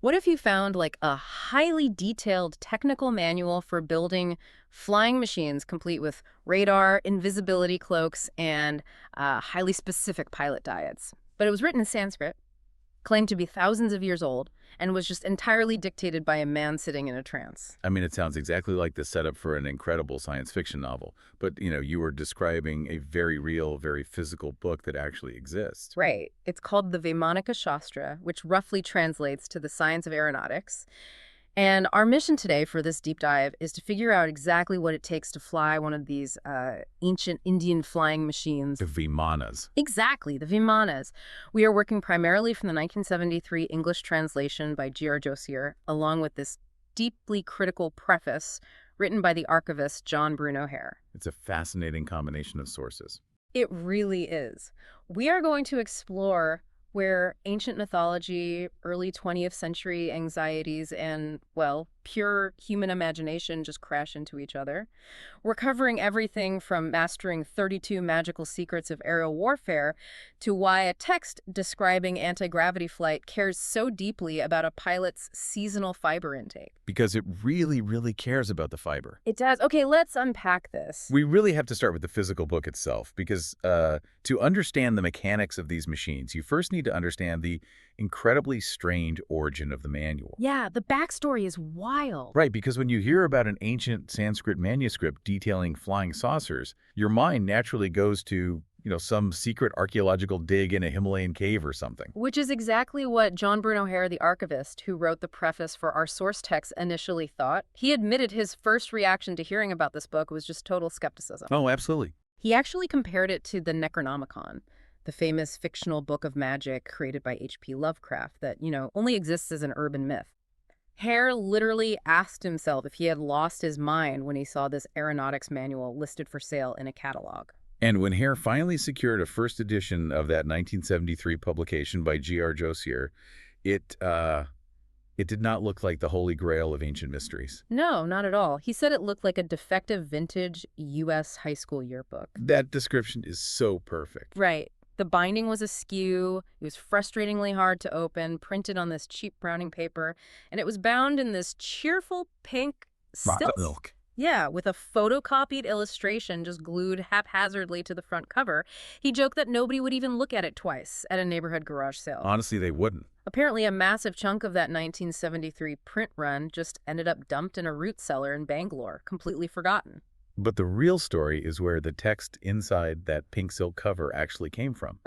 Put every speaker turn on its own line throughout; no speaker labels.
What if you found like a highly detailed technical manual for building flying machines complete with radar, invisibility cloaks, and highly specific pilot diets? But it was written in Sanskrit, claimed to be thousands of years old, and was just entirely dictated by a man sitting in a trance.
I mean, it sounds exactly like the setup for an incredible science fiction novel. But, you were describing a very real, very physical book that actually exists.
Right. It's called the Vymanika Shastra, which roughly translates to the science of aeronautics. And our mission today for this deep dive is to figure out exactly what it takes to fly one of these ancient Indian flying machines.
The Vimanas.
Exactly, the Vimanas. We are working primarily from the 1973 English translation by Josyer, along with this deeply critical preface written by the archivist John Bruno Hare.
It's a fascinating combination of sources.
It really is. We are going to explore where ancient mythology, early 20th century anxieties, and, well, pure human imagination just crash into each other. We're covering everything from mastering 32 magical secrets of aerial warfare to why a text describing anti-gravity flight cares so deeply about a pilot's seasonal fiber intake.
Because it really, really cares about the fiber.
It does. Okay, let's unpack this.
We really have to start with the physical book itself, because to understand the mechanics of these machines, you first need to understand the incredibly strange origin of the manual.
Yeah, the backstory is wild.
Right, because when you hear about an ancient Sanskrit manuscript detailing flying saucers, your mind naturally goes to, some secret archaeological dig in a Himalayan cave or something.
Which is exactly what John Bruno Hare, the archivist who wrote the preface for our source text, initially thought. He admitted his first reaction to hearing about this book was just total skepticism.
Oh, absolutely.
He actually compared it to the Necronomicon, the famous fictional book of magic created by H.P. Lovecraft that, only exists as an urban myth. Hare literally asked himself if he had lost his mind when he saw this aeronautics manual listed for sale in a catalog.
And when Hare finally secured a first edition of that 1973 publication by G.R. Josyer, it did not look like the holy grail of ancient mysteries.
No, not at all. He said it looked like a defective vintage U.S. high school yearbook.
That description is so perfect.
Right. The binding was askew, it was frustratingly hard to open, printed on this cheap browning paper, and it was bound in this cheerful pink silk.
Milk.
Yeah, with a photocopied illustration just glued haphazardly to the front cover. He joked that nobody would even look at it twice at a neighborhood garage sale.
Honestly, they wouldn't.
Apparently, a massive chunk of that 1973 print run just ended up dumped in a root cellar in Bangalore, completely forgotten.
But the real story is where the text inside that pink silk cover actually came from.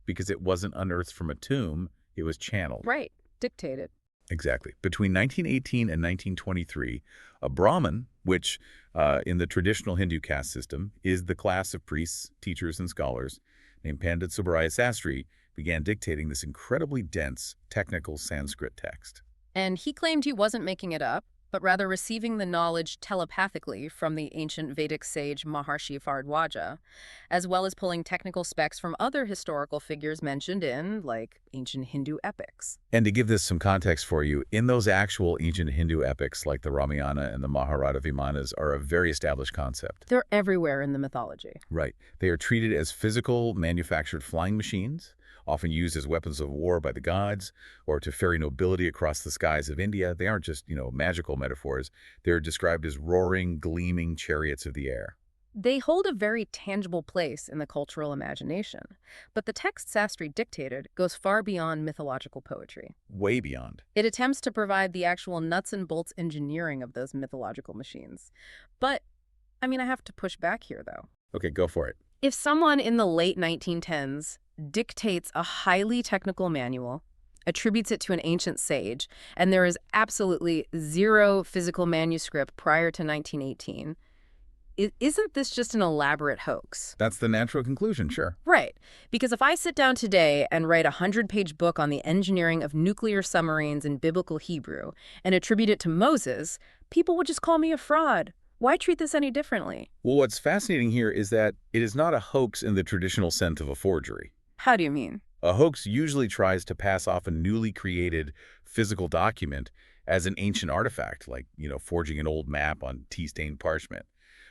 Because it wasn't unearthed from a tomb, it was channeled.
Right, dictated.
Exactly. Between 1918 and 1923, a Brahmin, which in the traditional Hindu caste system is the class of priests, teachers, and scholars, named Pandit Subbaraya Sastry, began dictating this incredibly dense, technical Sanskrit text.
And he claimed he wasn't making it up, but rather receiving the knowledge telepathically from the ancient Vedic sage Maharshi Bharadwaja, as well as pulling technical specs from other historical figures mentioned in, like, ancient Hindu epics.
And to give this some context for you, in those actual ancient Hindu epics, like the Ramayana and the Mahabharata Vimanas, are a very established concept.
They're everywhere in the mythology.
Right. They are treated as physical, manufactured flying machines, often used as weapons of war by the gods, or to ferry nobility across the skies of India. They aren't just, magical metaphors. They're described as roaring, gleaming chariots of the air.
They hold a very tangible place in the cultural imagination, but the text Sastry dictated goes far beyond mythological poetry.
Way beyond.
It attempts to provide the actual nuts and bolts engineering of those mythological machines. But, I have to push back here, though.
Okay, go for it.
If someone in the late 1910s dictates a highly technical manual, attributes it to an ancient sage, and there is absolutely zero physical manuscript prior to 1918, isn't this just an elaborate hoax?
That's the natural conclusion, sure.
Right. Because if I sit down today and write a 100-page book on the engineering of nuclear submarines in biblical Hebrew and attribute it to Moses, people would just call me a fraud. Why treat this any differently?
Well, what's fascinating here is that it is not a hoax in the traditional sense of a forgery.
How do you mean?
A hoax usually tries to pass off a newly created physical document as an ancient artifact, like, forging an old map on tea-stained parchment.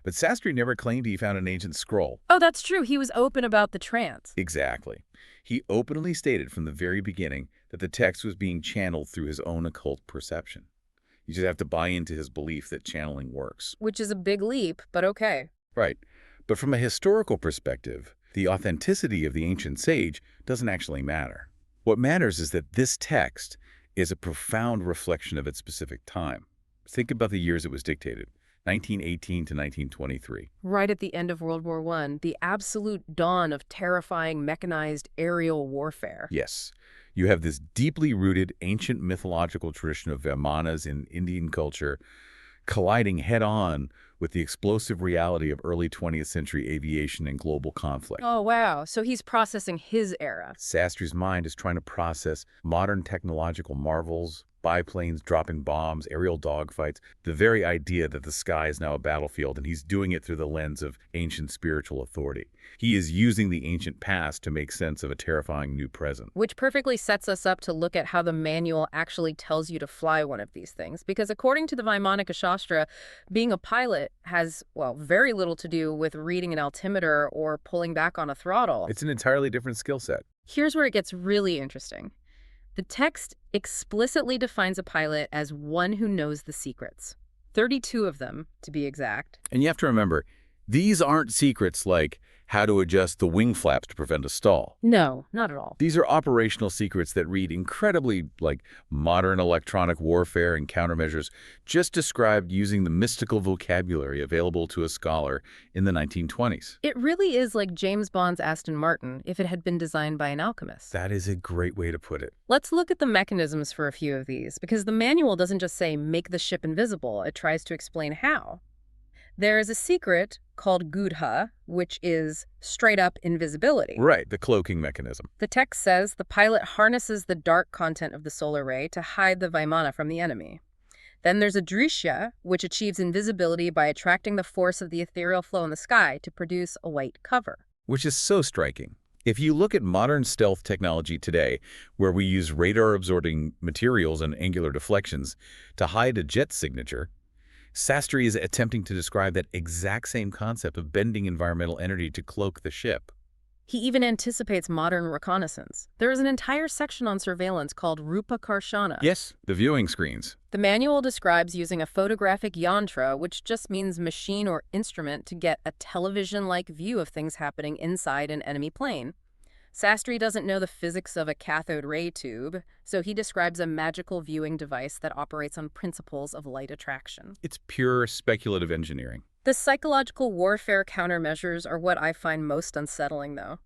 But Sastry never claimed he found an ancient scroll.
Oh, that's true. He was open about the trance.
Exactly. He openly stated from the very beginning that the text was being channeled through his own occult perception. You just have to buy into his belief that channeling works.
Which is a big leap, but okay.
Right. But from a historical perspective, the authenticity of the ancient sage doesn't actually matter. What matters is that this text is a profound reflection of its specific time. Think about the years it was dictated, 1918 to 1923.
Right at the end of World War I, the absolute dawn of terrifying mechanized aerial warfare.
Yes. You have this deeply rooted ancient mythological tradition of Vimanas in Indian culture colliding head-on with the explosive reality of early 20th century aviation and global conflict.
Oh, wow. So he's processing his era.
Sastry's mind is trying to process modern technological marvels, biplanes dropping bombs, aerial dogfights, the very idea that the sky is now a battlefield, and he's doing it through the lens of ancient spiritual authority. He is using the ancient past to make sense of a terrifying new present.
Which perfectly sets us up to look at how the manual actually tells you to fly one of these things. Because according to the Vymanika Shastra, being a pilot has, well, very little to do with reading an altimeter or pulling back on a throttle.
It's an entirely different skill set.
Here's where it gets really interesting. The text explicitly defines a pilot as one who knows the secrets. 32 of them, to be exact.
And you have to remember, these aren't secrets like how to adjust the wing flaps to prevent a stall.
No, not at all.
These are operational secrets that read incredibly like modern electronic warfare and countermeasures, just described using the mystical vocabulary available to a scholar in the 1920s.
It really is like James Bond's Aston Martin if it had been designed by an alchemist.
That is a great way to put it.
Let's look at the mechanisms for a few of these, because the manual doesn't just say make the ship invisible, it tries to explain how. There is a secret called Gudha, which is straight-up invisibility.
Right, the cloaking mechanism.
The text says the pilot harnesses the dark content of the solar ray to hide the Vimana from the enemy. Then there's a Drishya, which achieves invisibility by attracting the force of the ethereal flow in the sky to produce a white cover.
Which is so striking. If you look at modern stealth technology today, where we use radar-absorbing materials and angular deflections to hide a jet signature, Sastry is attempting to describe that exact same concept of bending environmental energy to cloak the ship.
He even anticipates modern reconnaissance. There is an entire section on surveillance called Rupa Karshana.
Yes, the viewing screens.
The manual describes using a photographic yantra, which just means machine or instrument, to get a television-like view of things happening inside an enemy plane. Sastry doesn't know the physics of a cathode ray tube, so he describes a magical viewing device that operates on principles of light attraction.
It's pure speculative engineering.
The psychological warfare countermeasures are what I find most unsettling, though.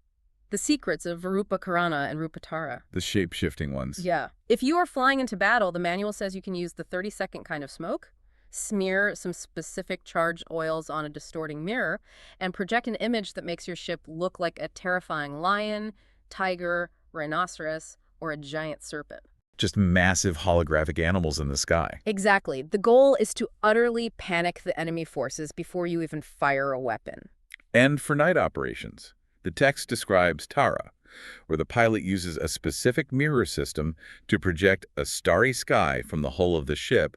The secrets of Rupa Karana and Rupatara.
The shape-shifting ones.
Yeah. If you are flying into battle, the manual says you can use the 30-second kind of smoke, smear some specific charged oils on a distorting mirror, and project an image that makes your ship look like a terrifying lion, tiger, rhinoceros, or a giant serpent.
Just massive holographic animals in the sky.
Exactly. The goal is to utterly panic the enemy forces before you even fire a weapon.
And for night operations, the text describes Tara, where the pilot uses a specific mirror system to project a starry sky from the hull of the ship,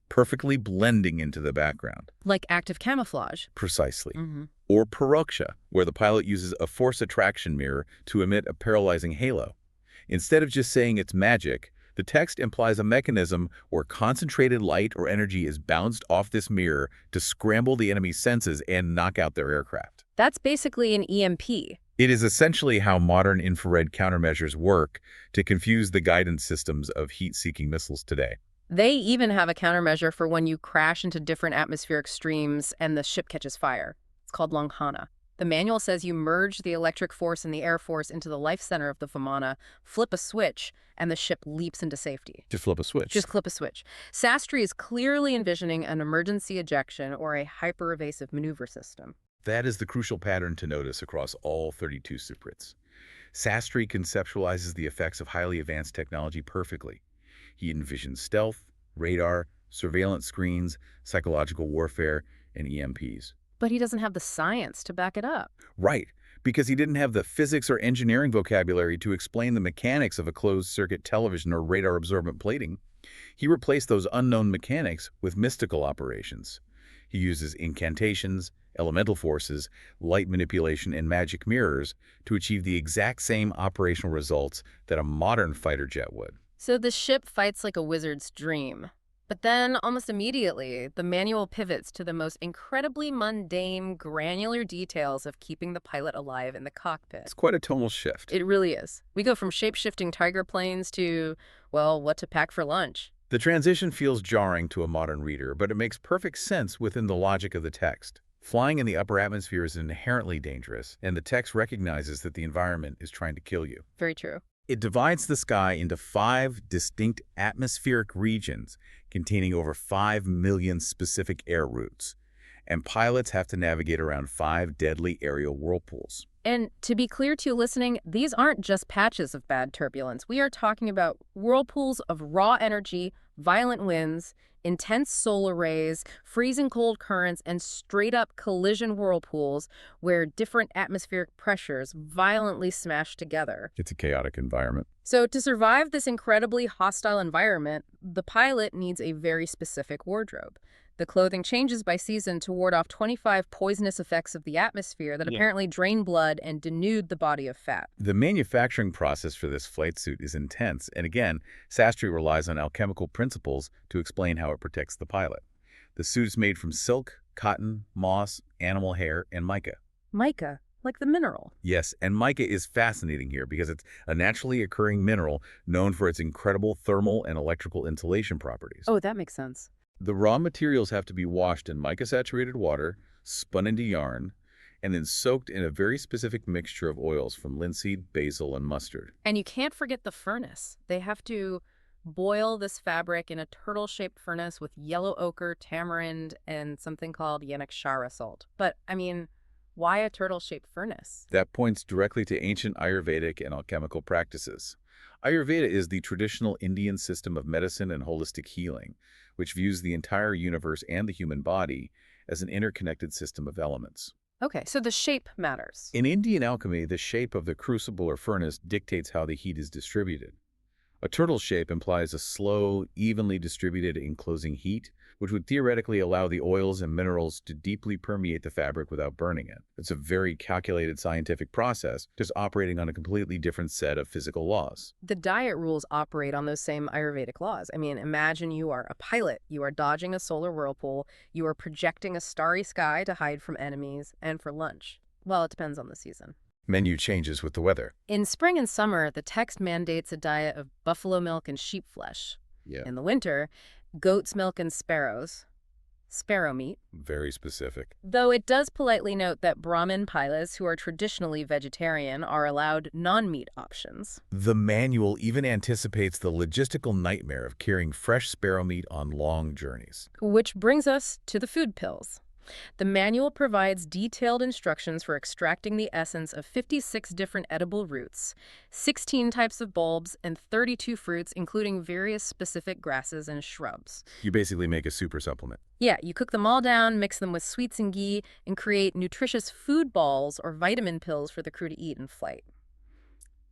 perfectly blending into the background.
Like active camouflage.
Precisely. Or Paroksha, where the pilot uses a force attraction mirror to emit a paralyzing halo. Instead of just saying it's magic, the text implies a mechanism where concentrated light or energy is bounced off this mirror to scramble the enemy's senses and knock out their aircraft.
That's basically an EMP.
It is essentially how modern infrared countermeasures work to confuse the guidance systems of heat-seeking missiles today.
They even have a countermeasure for when you crash into different atmospheric streams and the ship catches fire. It's called Langhana. The manual says you merge the electric force and the air force into the life center of the Vimana, flip a switch, and the ship leaps into safety.
Just flip a switch.
Just flip a switch. Sastry is clearly envisioning an emergency ejection or a hyper-evasive maneuver system.
That is the crucial pattern to notice across all 32 suprits. Sastry conceptualizes the effects of highly advanced technology perfectly. He envisions stealth, radar, surveillance screens, psychological warfare, and EMPs.
But he doesn't have the science to back it up.
Right, because he didn't have the physics or engineering vocabulary to explain the mechanics of a closed-circuit television or radar-absorbent plating. He replaced those unknown mechanics with mystical operations. He uses incantations, elemental forces, light manipulation, and magic mirrors to achieve the exact same operational results that a modern fighter jet would.
So the ship fights like a wizard's dream. But then, almost immediately, the manual pivots to the most incredibly mundane, granular details of keeping the pilot alive in the cockpit.
It's quite a tonal shift.
It really is. We go from shape-shifting tiger planes to, well, what to pack for lunch.
The transition feels jarring to a modern reader, but it makes perfect sense within the logic of the text. Flying in the upper atmosphere is inherently dangerous, and the text recognizes that the environment is trying to kill you.
Very true.
It divides the sky into 5 distinct atmospheric regions containing over 5 million specific air routes, and pilots have to navigate around 5 deadly aerial whirlpools.
And to be clear to you listening, these aren't just patches of bad turbulence. We are talking about whirlpools of raw energy, violent winds, intense solar rays, freezing cold currents, and straight-up collision whirlpools where different atmospheric pressures violently smash together.
It's a chaotic environment.
So to survive this incredibly hostile environment, the pilot needs a very specific wardrobe. The clothing changes by season to ward off 25 poisonous effects of the atmosphere that apparently drain blood and denude the body of fat.
The manufacturing process for this flight suit is intense, and again, Sastry relies on alchemical principles to explain how it protects the pilot. The suit is made from silk, cotton, moss, animal hair, and mica.
Mica, like the mineral.
Yes, and mica is fascinating here because it's a naturally occurring mineral known for its incredible thermal and electrical insulation properties.
Oh, that makes sense.
The raw materials have to be washed in mica-saturated water, spun into yarn, and then soaked in a very specific mixture of oils from linseed, basil, and mustard.
And you can't forget the furnace. They have to boil this fabric in a turtle-shaped furnace with yellow ochre, tamarind, and something called Yanakshara salt. But, I mean, why a turtle-shaped furnace?
That points directly to ancient Ayurvedic and alchemical practices. Ayurveda is the traditional Indian system of medicine and holistic healing, which views the entire universe and the human body as an interconnected system of elements.
Okay, so the shape matters.
In Indian alchemy, the shape of the crucible or furnace dictates how the heat is distributed. A turtle shape implies a slow, evenly distributed enclosing heat, which would theoretically allow the oils and minerals to deeply permeate the fabric without burning it. It's a very calculated scientific process, just operating on a completely different set of physical laws.
The diet rules operate on those same Ayurvedic laws. I mean, imagine you are a pilot. You are dodging a solar whirlpool. You are projecting a starry sky to hide from enemies and for lunch. Well, it depends on the season.
Menu changes with the weather.
In spring and summer, the text mandates a diet of buffalo milk and sheep flesh.
Yeah.
In the winter, goat's milk and sparrow meat.
Very specific.
Though it does politely note that Brahmin pilots who are traditionally vegetarian are allowed non-meat options.
The manual even anticipates the logistical nightmare of carrying fresh sparrow meat on long journeys.
Which brings us to the food pills. The manual provides detailed instructions for extracting the essence of 56 different edible roots, 16 types of bulbs, and 32 fruits, including various specific grasses and shrubs.
You basically make a super supplement.
Yeah, you cook them all down, mix them with sweets and ghee, and create nutritious food balls or vitamin pills for the crew to eat in flight.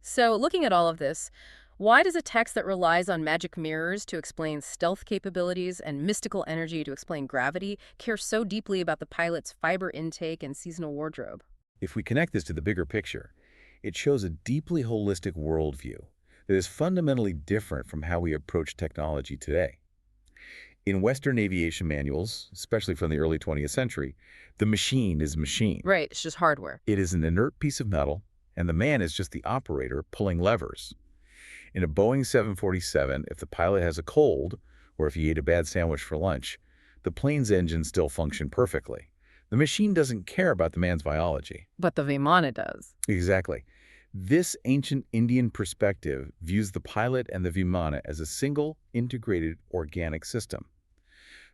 So, looking at all of this, why does a text that relies on magic mirrors to explain stealth capabilities and mystical energy to explain gravity care so deeply about the pilot's fiber intake and seasonal wardrobe?
If we connect this to the bigger picture, it shows a deeply holistic worldview that is fundamentally different from how we approach technology today. In Western aviation manuals, especially from the early 20th century, the machine is machine.
Right, it's just hardware.
It is an inert piece of metal, and the man is just the operator pulling levers. In a Boeing 747, if the pilot has a cold, or if he ate a bad sandwich for lunch, the plane's engines still function perfectly. The machine doesn't care about the man's biology.
But the Vimana does.
Exactly. This ancient Indian perspective views the pilot and the Vimana as a single, integrated, organic system.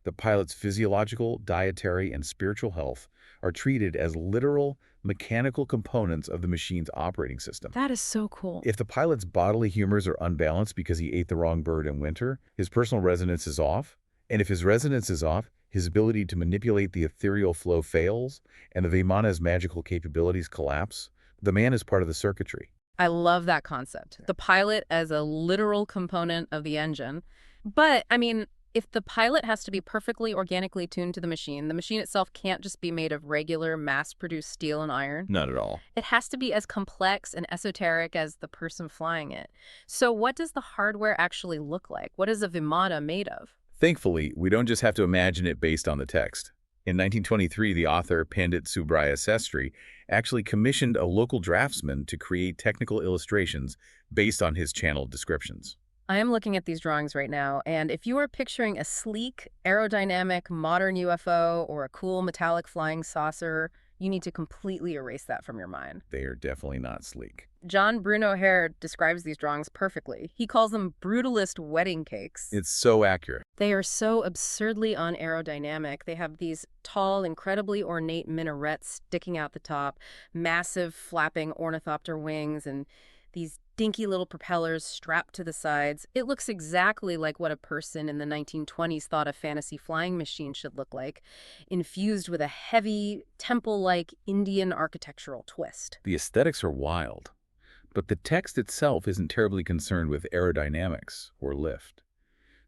The pilot's physiological, dietary, and spiritual health are treated as literal, mechanical components of the machine's operating system.
That is so cool.
If the pilot's bodily humors are unbalanced because he ate the wrong bird in winter, his personal resonance is off. And if his resonance is off, his ability to manipulate the ethereal flow fails, and the Vimana's magical capabilities collapse. The man is part of the circuitry.
I love that concept. The pilot as a literal component of the engine. But, I mean, If the pilot has to be perfectly organically tuned to the machine itself can't just be made of regular mass-produced steel and iron.
Not at all.
It has to be as complex and esoteric as the person flying it. So what does the hardware actually look like? What is a Vimana made of?
Thankfully, we don't just have to imagine it based on the text. In 1923, the author Pandit Subbaraya Sastry actually commissioned a local draftsman to create technical illustrations based on his channeled descriptions.
I am looking at these drawings right now, and if you are picturing a sleek, aerodynamic, modern UFO or a cool metallic flying saucer, you need to completely erase that from your mind.
They are definitely not sleek.
John Bruno Hare describes these drawings perfectly. He calls them brutalist wedding cakes.
It's so accurate.
They are so absurdly unaerodynamic. They have these tall, incredibly ornate minarets sticking out the top, massive flapping ornithopter wings, and these dinky little propellers strapped to the sides. It looks exactly like what a person in the 1920s thought a fantasy flying machine should look like, infused with a heavy, temple-like Indian architectural twist.
The aesthetics are wild, but the text itself isn't terribly concerned with aerodynamics or lift.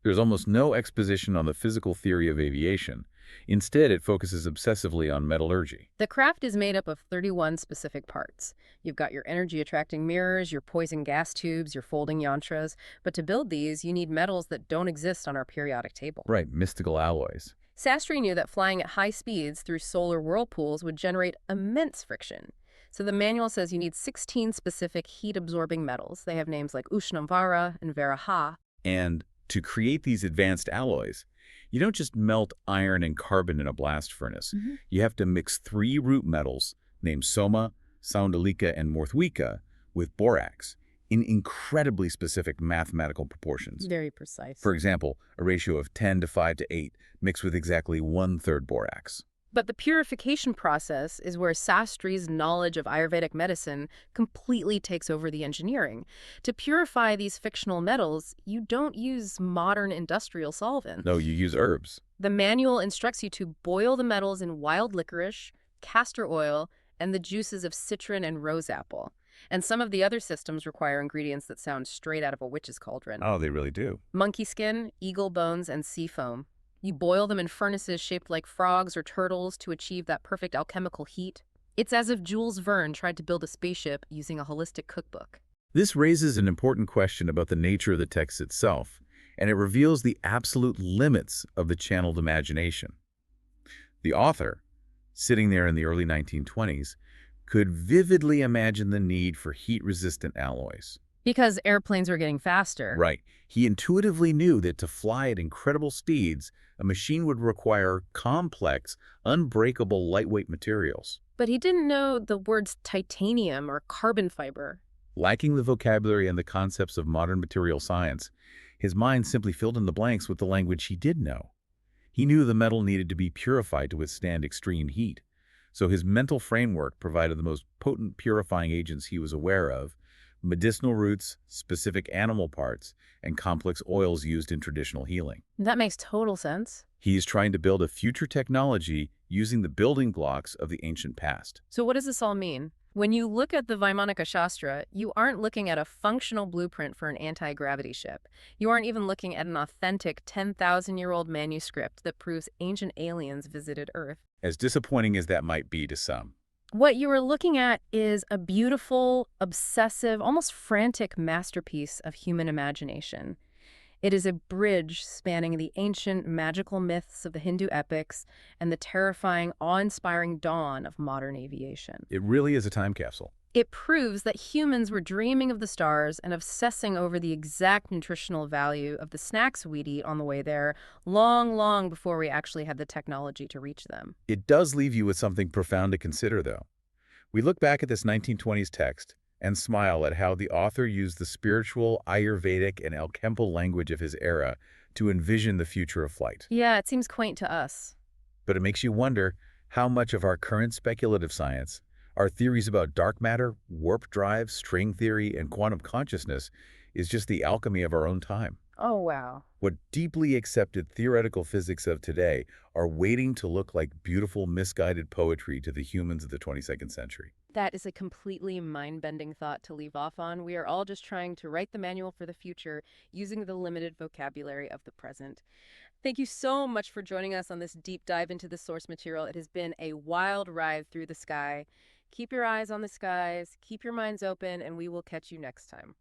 There's almost no exposition on the physical theory of aviation. Instead, it focuses obsessively on metallurgy.
The craft is made up of 31 specific parts. You've got your energy-attracting mirrors, your poison gas tubes, your folding yantras. But to build these, you need metals that don't exist on our periodic table.
Right, mystical alloys.
Sastry knew that flying at high speeds through solar whirlpools would generate immense friction. So the manual says you need 16 specific heat-absorbing metals. They have names like Ushnamvara and Varaha.
And to create these advanced alloys, you don't just melt iron and carbon in a blast furnace. You have to mix 3 root metals, named Soma, Saundalika, and Morthwika, with borax in incredibly specific mathematical proportions.
Very precise.
For example, a ratio of 10 to 5 to 8 mixed with exactly 1/3 borax.
But the purification process is where Sastry's knowledge of Ayurvedic medicine completely takes over the engineering. To purify these fictional metals, you don't use modern industrial solvents.
No, you use herbs.
The manual instructs you to boil the metals in wild licorice, castor oil, and the juices of citron and rose apple. And some of the other systems require ingredients that sound straight out of a witch's cauldron.
Oh, they really do.
Monkey skin, eagle bones, and sea foam. You boil them in furnaces shaped like frogs or turtles to achieve that perfect alchemical heat. It's as if Jules Verne tried to build a spaceship using a holistic cookbook.
This raises an important question about the nature of the text itself, and it reveals the absolute limits of the channeled imagination. The author, sitting there in the early 1920s, could vividly imagine the need for heat-resistant alloys.
Because airplanes are getting faster.
Right. He intuitively knew that to fly at incredible speeds, a machine would require complex, unbreakable, lightweight materials.
But he didn't know the words titanium or carbon fiber.
Lacking the vocabulary and the concepts of modern material science, his mind simply filled in the blanks with the language he did know. He knew the metal needed to be purified to withstand extreme heat, so his mental framework provided the most potent purifying agents he was aware of: medicinal roots, specific animal parts, and complex oils used in traditional healing.
That makes total sense.
He is trying to build a future technology using the building blocks of the ancient past.
So what does this all mean? When you look at the Vymanika Shastra, you aren't looking at a functional blueprint for an anti-gravity ship. You aren't even looking at an authentic 10,000-year-old manuscript that proves ancient aliens visited Earth.
As disappointing as that might be to some.
What you are looking at is a beautiful, obsessive, almost frantic masterpiece of human imagination. It is a bridge spanning the ancient magical myths of the Hindu epics and the terrifying, awe-inspiring dawn of modern aviation.
It really is a time capsule.
It proves that humans were dreaming of the stars and obsessing over the exact nutritional value of the snacks we'd eat on the way there, long, long before we actually had the technology to reach them.
It does leave you with something profound to consider, though. We look back at this 1920s text and smile at how the author used the spiritual, Ayurvedic, and alchemical language of his era to envision the future of flight.
Yeah, it seems quaint to us.
But it makes you wonder how much of our current speculative science, our theories about dark matter, warp drive, string theory, and quantum consciousness is just the alchemy of our own time.
Oh, wow.
What deeply accepted theoretical physics of today are waiting to look like beautiful, misguided poetry to the humans of the 22nd century.
That is a completely mind-bending thought to leave off on. We are all just trying to write the manual for the future using the limited vocabulary of the present. Thank you so much for joining us on this deep dive into the source material. It has been a wild ride through the sky. Keep your eyes on the skies, keep your minds open, and we will catch you next time.